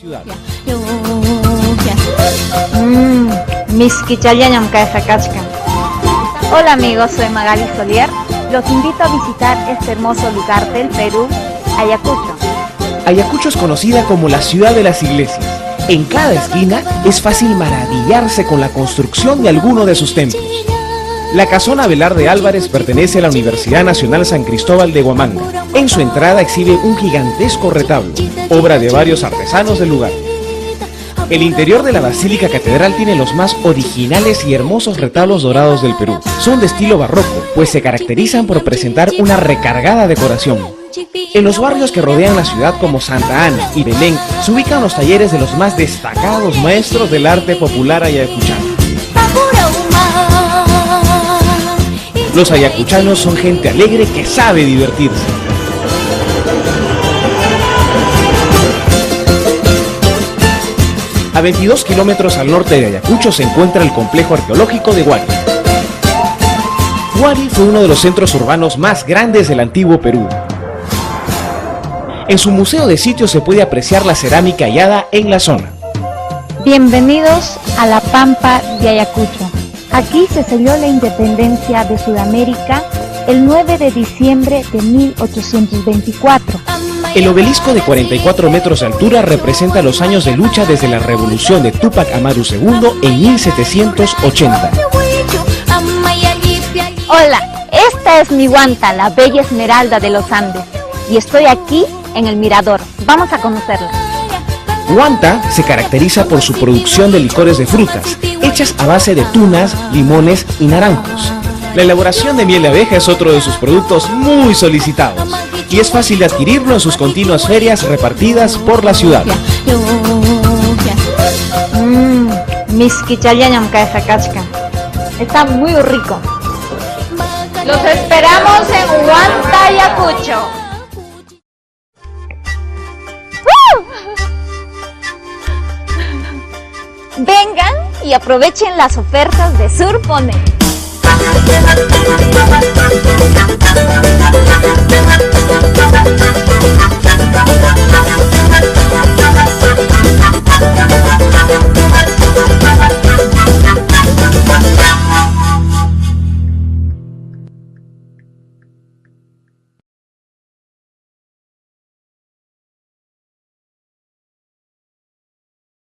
ciudad. Hola amigos, soy Magali Solier. Los invito a visitar este hermoso lugar del Perú, Ayacucho. Ayacucho es conocida como la ciudad de las iglesias. En cada esquina es fácil maravillarse con la construcción de alguno de sus templos. La Casona Velarde Álvarez pertenece a la Universidad Nacional San Cristóbal de Huamanga. En su entrada exhibe un gigantesco retablo, obra de varios artesanos del lugar. El interior de la Basílica Catedral tiene los más originales y hermosos retablos dorados del Perú. Son de estilo barroco, pues se caracterizan por presentar una recargada decoración. En los barrios que rodean la ciudad como Santa Ana y Belén, se ubican los talleres de los más destacados maestros del arte popular ayacuchano. Los ayacuchanos son gente alegre que sabe divertirse. A 22 kilómetros al norte de Ayacucho se encuentra el complejo arqueológico de Huari. Huari fue uno de los centros urbanos más grandes del antiguo Perú. En su museo de sitios se puede apreciar la cerámica hallada en la zona. Bienvenidos a la Pampa de Ayacucho. Aquí se selló la independencia de Sudamérica el 9 de diciembre de 1824. El obelisco de 44 metros de altura representa los años de lucha desde la revolución de Túpac Amaru II en 1780. Hola, esta es mi Huanta, la bella esmeralda de los Andes, y estoy aquí en el mirador. Vamos a conocerla. Huanta se caracteriza por su producción de licores de frutas, hechas a base de tunas, limones y naranjos. La elaboración de miel de abeja es otro de sus productos muy solicitados, y es fácil de adquirirlo en sus continuas ferias repartidas por la ciudad. Está muy rico. Los esperamos en Huanta, Ayacucho. Vengan y aprovechen las ofertas de Surpone.